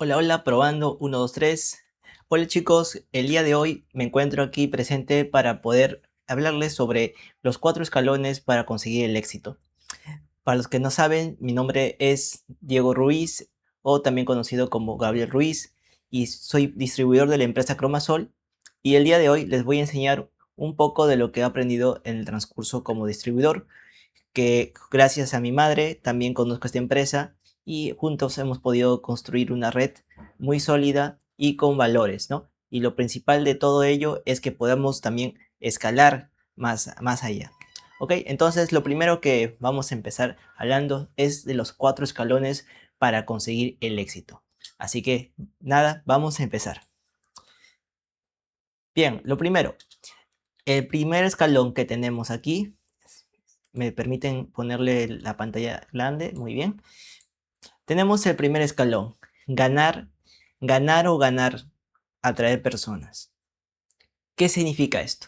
Hola, hola, probando 1, 2, 3. Hola chicos, el día de hoy me encuentro aquí presente para poder hablarles sobre los 4 escalones para conseguir el éxito. Para los que no saben, mi nombre es Diego Ruiz o también conocido como Gabriel Ruiz y soy distribuidor de la empresa Cromasol, y el día de hoy les voy a enseñar un poco de lo que he aprendido en el transcurso como distribuidor, que gracias a mi madre también conozco esta empresa y juntos hemos podido construir una red muy sólida y con valores, ¿no? Y lo principal de todo ello es que podamos también escalar más allá. Ok, entonces lo primero que vamos a empezar hablando es de los 4 escalones para conseguir el éxito. Así que nada, vamos a empezar. Bien, lo primero, el primer escalón que tenemos aquí, me permiten ponerle la pantalla grande, muy bien. Tenemos el primer escalón, ganar, ganar o ganar, atraer personas. ¿Qué significa esto?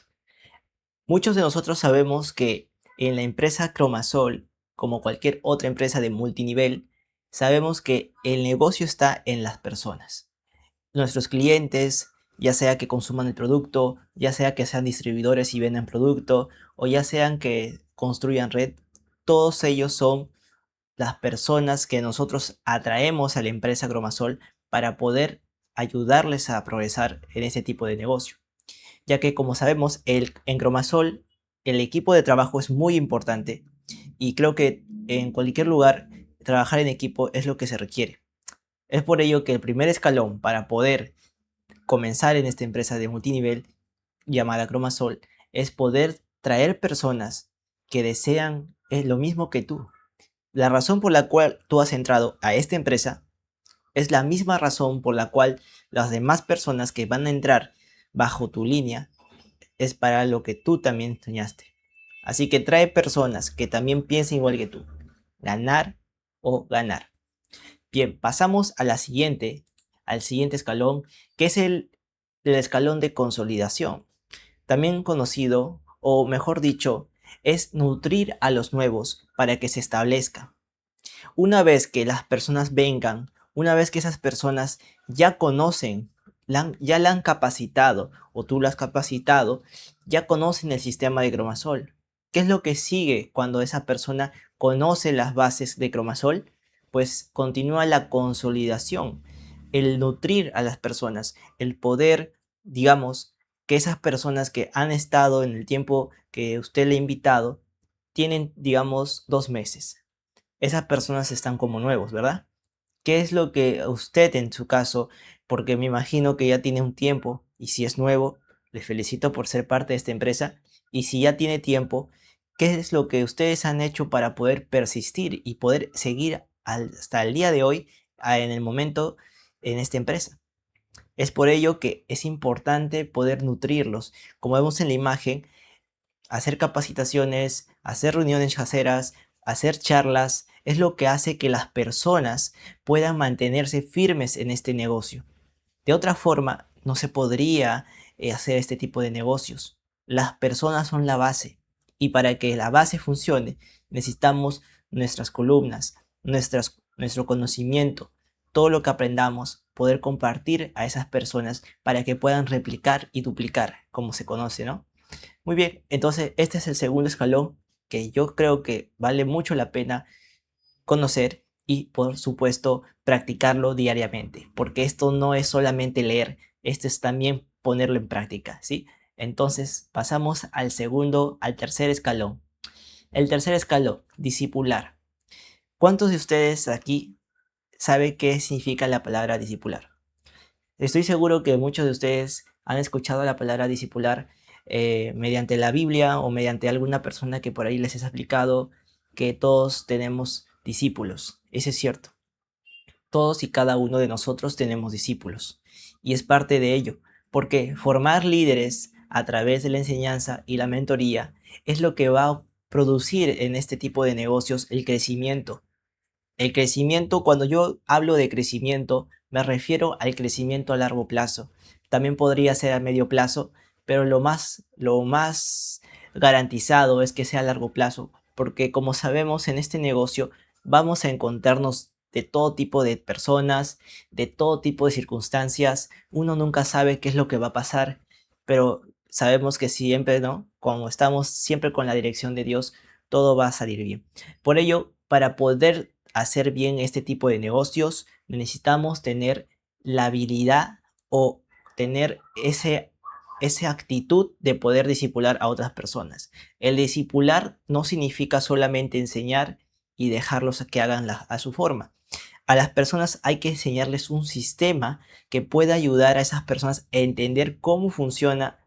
Muchos de nosotros sabemos que en la empresa Cromasol, como cualquier otra empresa de multinivel, sabemos que el negocio está en las personas. Nuestros clientes, ya sea que consuman el producto, ya sea que sean distribuidores y vendan producto, o ya sean que construyan red, todos ellos son las personas que nosotros atraemos a la empresa Cromasol para poder ayudarles a progresar en ese tipo de negocio. Ya que, como sabemos, en Cromasol el equipo de trabajo es muy importante y creo que en cualquier lugar trabajar en equipo es lo que se requiere. Es por ello que el primer escalón para poder comenzar en esta empresa de multinivel llamada Cromasol es poder traer personas que desean lo mismo que tú. La razón por la cual tú has entrado a esta empresa es la misma razón por la cual las demás personas que van a entrar bajo tu línea es para lo que tú también soñaste. Así que trae personas que también piensen igual que tú. Ganar o ganar. Bien, pasamos a al siguiente escalón, que es el escalón de consolidación. También conocido, o mejor dicho, es nutrir a los nuevos para que se establezcan. Una vez que las personas vengan, una vez que esas personas ya conocen, ya la han capacitado o tú la has capacitado, ya conocen el sistema de Cromasol. ¿Qué es lo que sigue cuando esa persona conoce las bases de Cromasol? Pues continúa la consolidación, el nutrir a las personas, el poder, digamos, que esas personas que han estado en el tiempo que usted le ha invitado, tienen, digamos, 2 meses, esas personas están como nuevos, ¿verdad? ¿Qué es lo que usted en su caso, porque me imagino que ya tiene un tiempo y si es nuevo, le felicito por ser parte de esta empresa, y si ya tiene tiempo, ¿qué es lo que ustedes han hecho para poder persistir y poder seguir hasta el día de hoy en el momento en esta empresa? Es por ello que es importante poder nutrirlos. Como vemos en la imagen, hacer capacitaciones, hacer reuniones caseras, hacer charlas, es lo que hace que las personas puedan mantenerse firmes en este negocio. De otra forma, no se podría hacer este tipo de negocios. Las personas son la base y para que la base funcione necesitamos nuestras columnas, nuestro conocimiento, todo lo que aprendamos, poder compartir a esas personas para que puedan replicar y duplicar, como se conoce, ¿no? Muy bien, entonces este es el segundo escalón que yo creo que vale mucho la pena conocer y por supuesto practicarlo diariamente, porque esto no es solamente leer, esto es también ponerlo en práctica, ¿sí? Entonces pasamos al tercer escalón. El tercer escalón, discipular. ¿Cuántos de ustedes aquí saben qué significa la palabra discipular? Estoy seguro que muchos de ustedes han escuchado la palabra discipular mediante la Biblia o mediante alguna persona que por ahí les ha explicado que todos tenemos discípulos. Eso es cierto. Todos y cada uno de nosotros tenemos discípulos. Y es parte de ello, porque formar líderes a través de la enseñanza y la mentoría es lo que va a producir en este tipo de negocios el crecimiento. El crecimiento, cuando yo hablo de crecimiento, me refiero al crecimiento a largo plazo. También podría ser a medio plazo, pero lo más garantizado es que sea a largo plazo, porque como sabemos en este negocio vamos a encontrarnos de todo tipo de personas, de todo tipo de circunstancias. Uno nunca sabe qué es lo que va a pasar, pero sabemos que siempre, ¿no? Cuando estamos siempre con la dirección de Dios, todo va a salir bien. Por ello, para poder hacer bien este tipo de negocios, necesitamos tener la habilidad o tener esa actitud de poder discipular a otras personas. El discipular no significa solamente enseñar y dejarlos a que hagan a su forma. A las personas hay que enseñarles un sistema que pueda ayudar a esas personas a entender cómo funciona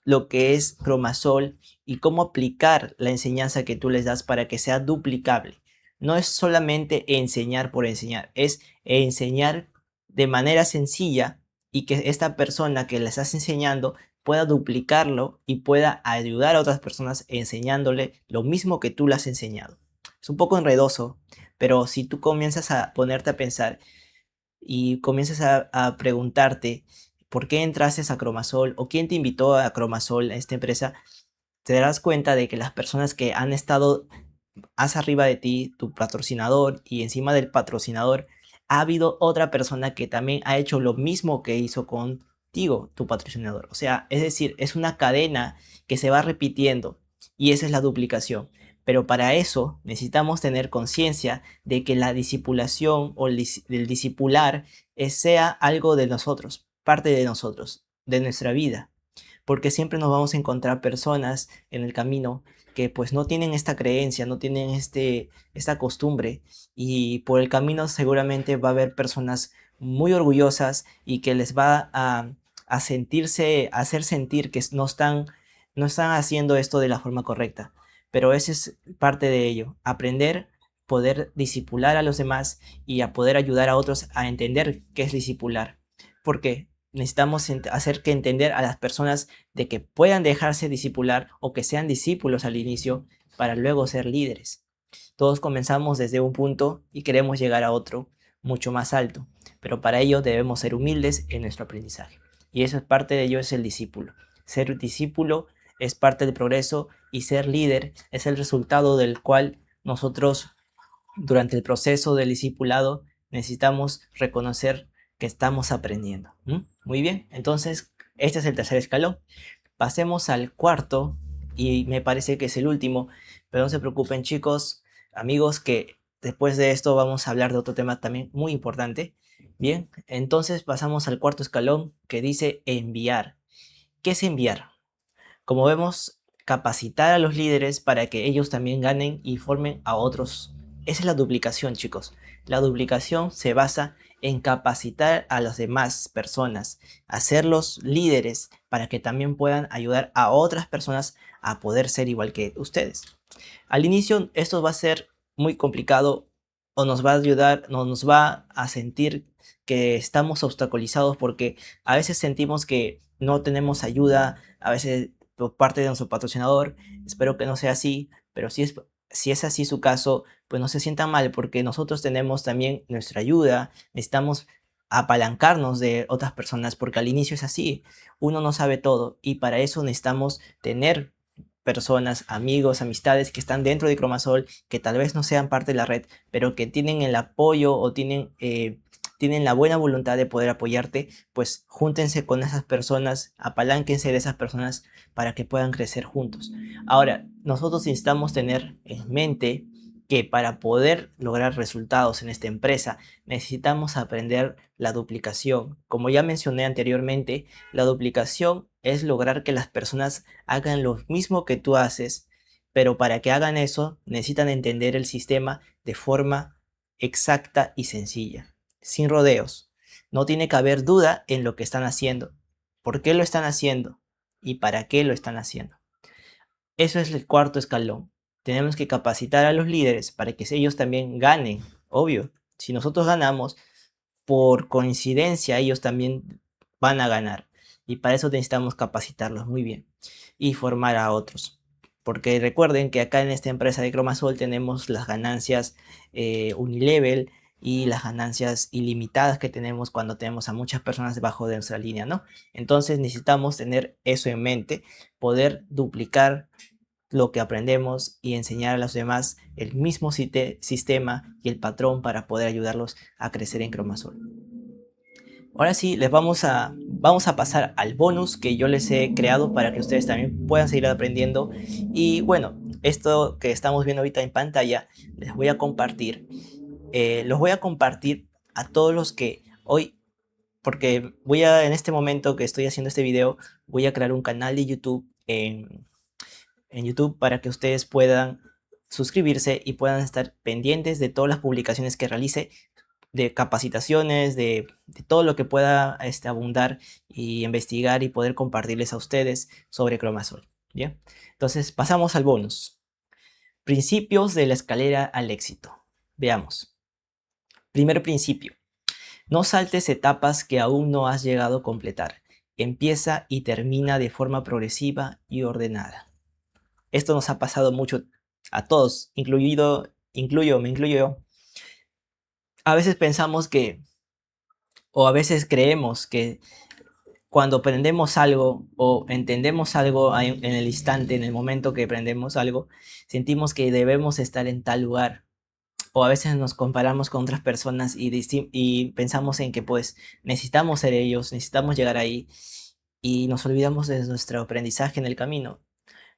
lo que es Cromasol y cómo aplicar la enseñanza que tú les das para que sea duplicable. No es solamente enseñar por enseñar, es enseñar de manera sencilla y que esta persona que le estás enseñando pueda duplicarlo y pueda ayudar a otras personas enseñándole lo mismo que tú le has enseñado. Es un poco enredoso, pero si tú comienzas a ponerte a pensar y comienzas a preguntarte por qué entraste a Cromasol o quién te invitó a Cromasol, a esta empresa, te darás cuenta de que las personas que han estado más arriba de ti, tu patrocinador, y encima del patrocinador, ha habido otra persona que también ha hecho lo mismo que hizo contigo, tu patrocinador. O sea, es decir, es una cadena que se va repitiendo y esa es la duplicación. Pero para eso necesitamos tener conciencia de que la discipulación o el discipular sea algo de nosotros, parte de nosotros, de nuestra vida. Porque siempre nos vamos a encontrar personas en el camino que pues no tienen esta creencia, no tienen esta costumbre y por el camino seguramente va a haber personas muy orgullosas y que les va a sentirse, a hacer sentir que no están haciendo esto de la forma correcta. Pero esa es parte de ello, aprender, poder disipular a los demás y a poder ayudar a otros a entender qué es disipular. Porque necesitamos hacer que entender a las personas de que puedan dejarse discipular o que sean discípulos al inicio para luego ser líderes. Todos comenzamos desde un punto y queremos llegar a otro mucho más alto, pero para ello debemos ser humildes en nuestro aprendizaje. Y eso es parte de ello, es el discípulo. Ser discípulo es parte del progreso y ser líder es el resultado del cual nosotros durante el proceso del discipulado necesitamos reconocer que estamos aprendiendo. Muy bien, entonces este es el tercer escalón. Pasemos al cuarto y me parece que es el último, pero no se preocupen chicos, amigos, que después de esto vamos a hablar de otro tema también muy importante. Bien, entonces pasamos al cuarto escalón que dice enviar. ¿Qué es enviar? Como vemos, capacitar a los líderes para que ellos también ganen y formen a otros. Esa es la duplicación, chicos. La duplicación se basa en capacitar a las demás personas, hacerlos líderes para que también puedan ayudar a otras personas a poder ser igual que ustedes. Al inicio esto va a ser muy complicado o nos va a ayudar, no, nos va a sentir que estamos obstaculizados porque a veces sentimos que no tenemos ayuda, a veces por parte de nuestro patrocinador. Espero que no sea así, pero si es así su caso, pues no se sienta mal porque nosotros tenemos también nuestra ayuda, necesitamos apalancarnos de otras personas porque al inicio es así, uno no sabe todo y para eso necesitamos tener personas, amigos, amistades que están dentro de Cromasol, que tal vez no sean parte de la red, pero que tienen el apoyo o tienen la buena voluntad de poder apoyarte, pues júntense con esas personas, apalánquense de esas personas para que puedan crecer juntos. Ahora, nosotros necesitamos tener en mente que para poder lograr resultados en esta empresa necesitamos aprender la duplicación. Como ya mencioné anteriormente, la duplicación es lograr que las personas hagan lo mismo que tú haces, pero para que hagan eso necesitan entender el sistema de forma exacta y sencilla, sin rodeos. No tiene que haber duda en lo que están haciendo, por qué lo están haciendo y para qué lo están haciendo. Eso es el cuarto escalón. Tenemos que capacitar a los líderes para que ellos también ganen. Obvio, si nosotros ganamos, por coincidencia ellos también van a ganar. Y para eso necesitamos capacitarlos muy bien y formar a otros. Porque recuerden que acá en esta empresa de Cromasol tenemos las ganancias unilevel y las ganancias ilimitadas que tenemos cuando tenemos a muchas personas debajo de nuestra línea, ¿no? Entonces necesitamos tener eso en mente, poder duplicar lo que aprendemos y enseñar a los demás el mismo sistema y el patrón para poder ayudarlos a crecer en Cromasol. Ahora sí, vamos a pasar al bonus que yo les he creado para que ustedes también puedan seguir aprendiendo. Y bueno, esto que estamos viendo ahorita en pantalla, les voy a compartir. Los voy a compartir a todos los que hoy, porque en este momento que estoy haciendo este video, voy a crear un canal de YouTube en YouTube para que ustedes puedan suscribirse y puedan estar pendientes de todas las publicaciones que realice, de capacitaciones, de todo lo que pueda abundar y investigar y poder compartirles a ustedes sobre Cromasol. ¿Bien? Entonces pasamos al bonus. Principios de la escalera al éxito. Veamos. Primer principio. No saltes etapas que aún no has llegado a completar. Empieza y termina de forma progresiva y ordenada. Esto nos ha pasado mucho a todos, me incluyo yo. A veces pensamos o a veces creemos que cuando aprendemos algo o entendemos algo en el instante, en el momento que aprendemos algo, sentimos que debemos estar en tal lugar. O a veces nos comparamos con otras personas y pensamos en que pues necesitamos ser ellos, necesitamos llegar ahí y nos olvidamos de nuestro aprendizaje en el camino.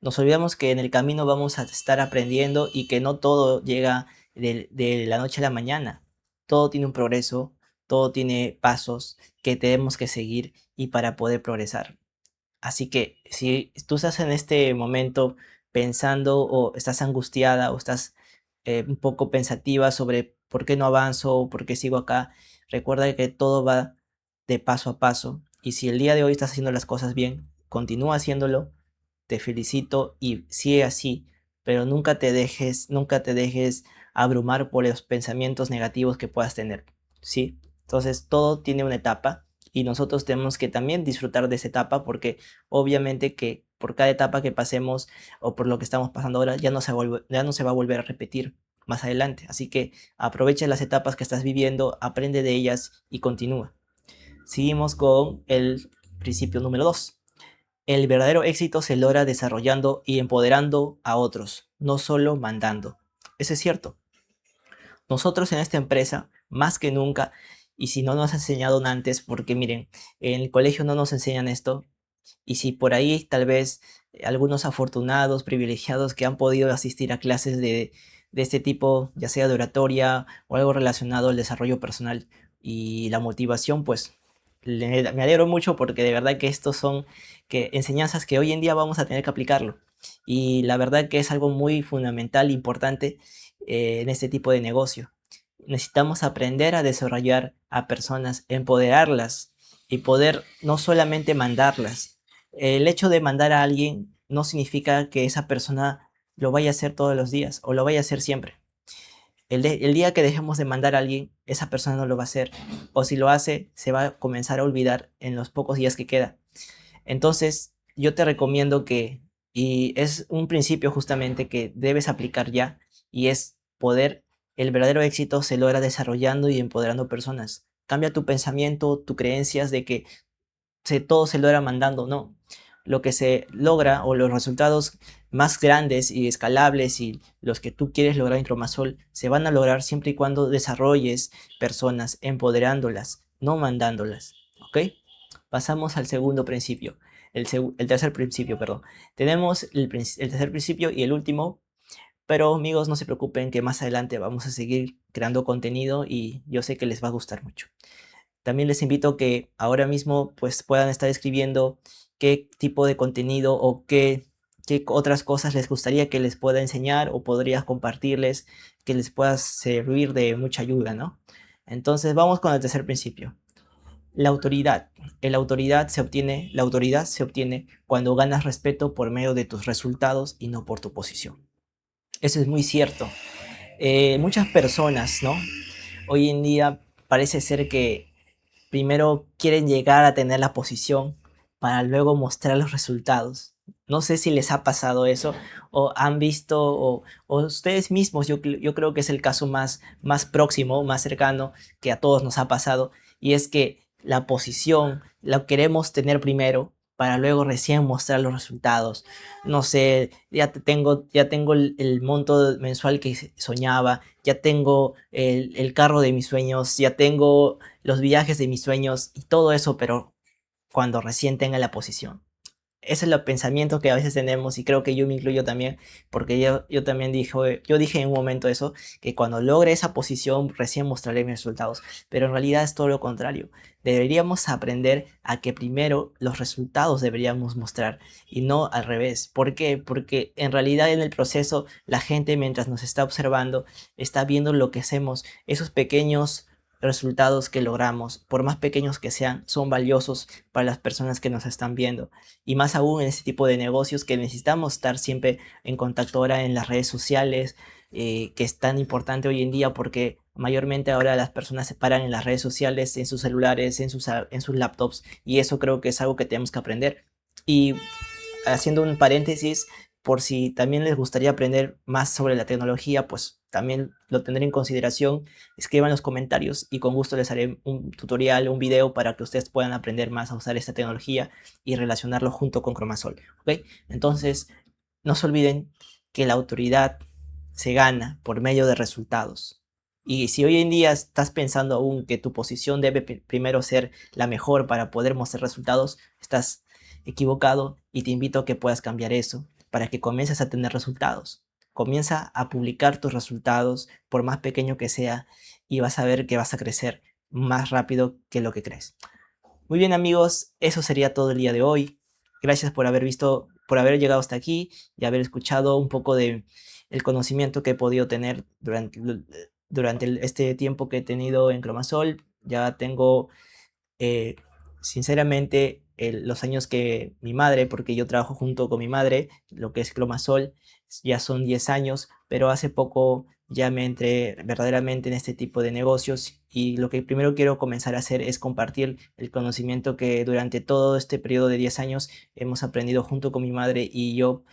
Nos olvidamos que en el camino vamos a estar aprendiendo y que no todo llega de la noche a la mañana. Todo tiene un progreso, todo tiene pasos que tenemos que seguir y para poder progresar. Así que si tú estás en este momento pensando o estás angustiada o estás un poco pensativa sobre por qué no avanzo o por qué sigo acá, recuerda que todo va de paso a paso y si el día de hoy estás haciendo las cosas bien, continúa haciéndolo, te felicito y sigue así, pero nunca te dejes abrumar por los pensamientos negativos que puedas tener, ¿sí? Entonces todo tiene una etapa y nosotros tenemos que también disfrutar de esa etapa porque obviamente que por cada etapa que pasemos o por lo que estamos pasando ahora ya no se va a volver a repetir más adelante. Así que aprovecha las etapas que estás viviendo, aprende de ellas y continúa. Seguimos con el principio número 2. El verdadero éxito se logra desarrollando y empoderando a otros, no solo mandando. Eso es cierto. Nosotros en esta empresa, más que nunca, y si no nos han enseñado antes, porque miren, en el colegio no nos enseñan esto, y si por ahí tal vez algunos afortunados, privilegiados que han podido asistir a clases de este tipo, ya sea de oratoria o algo relacionado al desarrollo personal y la motivación, pues me alegro mucho porque de verdad que estos son enseñanzas que hoy en día vamos a tener que aplicarlo. Y la verdad que es algo muy fundamental, importante en este tipo de negocio. Necesitamos aprender a desarrollar a personas, empoderarlas y poder no solamente mandarlas. El hecho de mandar a alguien no significa que esa persona lo vaya a hacer todos los días o lo vaya a hacer siempre. El día que dejemos de mandar a alguien, esa persona no lo va a hacer. O si lo hace, se va a comenzar a olvidar en los pocos días que queda. Entonces, yo te recomiendo y es un principio justamente que debes aplicar ya, y es el verdadero éxito se logra desarrollando y empoderando personas. Cambia tu pensamiento, tus creencias de que todo se logra mandando, no. Lo que se logra o los resultados más grandes y escalables y los que tú quieres lograr en Cromasol se van a lograr siempre y cuando desarrolles personas, empoderándolas, no mandándolas, ¿ok? Pasamos al segundo principio, el tercer principio, perdón. Tenemos el tercer principio y el último, pero amigos, no se preocupen que más adelante vamos a seguir creando contenido y yo sé que les va a gustar mucho. También les invito a que ahora mismo pues puedan estar escribiendo qué tipo de contenido o qué otras cosas les gustaría que les pueda enseñar o podría compartirles que les pueda servir de mucha ayuda, ¿no? Entonces vamos con el tercer principio. La autoridad. La autoridad se obtiene cuando ganas respeto por medio de tus resultados y no por tu posición. Eso es muy cierto. Muchas personas, ¿no? Hoy en día parece ser que primero quieren llegar a tener la posición para luego mostrar los resultados. No sé si les ha pasado eso o han visto o ustedes mismos, yo creo que es el caso más próximo, más cercano que a todos nos ha pasado, y es que la posición la queremos tener primero para luego recién mostrar los resultados. No sé, ya tengo el monto mensual que soñaba, ya tengo el carro de mis sueños, ya tengo los viajes de mis sueños y todo eso, pero cuando recién tenga la posición. Ese es el pensamiento que a veces tenemos y creo que yo me incluyo también, porque yo también yo dije en un momento eso, que cuando logre esa posición recién mostraré mis resultados, pero en realidad es todo lo contrario. Deberíamos aprender a que primero los resultados deberíamos mostrar y no al revés. ¿Por qué? Porque en realidad en el proceso la gente mientras nos está observando está viendo lo que hacemos, esos pequeños resultados que logramos, por más pequeños que sean, son valiosos para las personas que nos están viendo y más aún en este tipo de negocios que necesitamos estar siempre en contacto ahora en las redes sociales, que es tan importante hoy en día porque mayormente ahora las personas se paran en las redes sociales, en sus celulares, en sus laptops y eso creo que es algo que tenemos que aprender. Y haciendo un paréntesis, por si también les gustaría aprender más sobre la tecnología, pues también lo tendré en consideración. Escriban en los comentarios y con gusto les haré un tutorial, un video para que ustedes puedan aprender más a usar esta tecnología y relacionarlo junto con Cromasol. ¿Ok? Entonces, no se olviden que la autoridad se gana por medio de resultados. Y si hoy en día estás pensando aún que tu posición debe primero ser la mejor para poder mostrar resultados, estás equivocado y te invito a que puedas cambiar eso para que comiences a tener resultados. Comienza a publicar tus resultados, por más pequeño que sea, y vas a ver que vas a crecer más rápido que lo que crees. Muy bien amigos, eso sería todo el día de hoy. Gracias por haber visto, por haber llegado hasta aquí y haber escuchado un poco de el conocimiento que he podido tener durante este tiempo que he tenido en Cromasol. Ya tengo eh, sinceramente, los años que mi madre, porque yo trabajo junto con mi madre, lo que es Cromasol, ya son 10 años, pero hace poco ya me entré verdaderamente en este tipo de negocios y lo que primero quiero comenzar a hacer es compartir el conocimiento que durante todo este periodo de 10 años hemos aprendido junto con mi madre y yo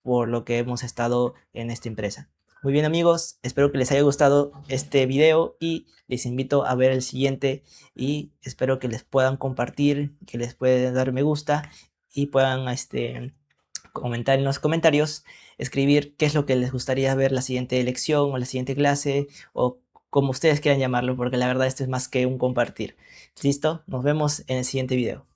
por lo que hemos estado en esta empresa. Muy bien amigos, espero que les haya gustado este video y les invito a ver el siguiente y espero que les puedan compartir, que les puedan dar me gusta y puedan comentar en los comentarios, escribir qué es lo que les gustaría ver la siguiente lección o la siguiente clase o como ustedes quieran llamarlo, porque la verdad esto es más que un compartir. ¿Listo? Nos vemos en el siguiente video.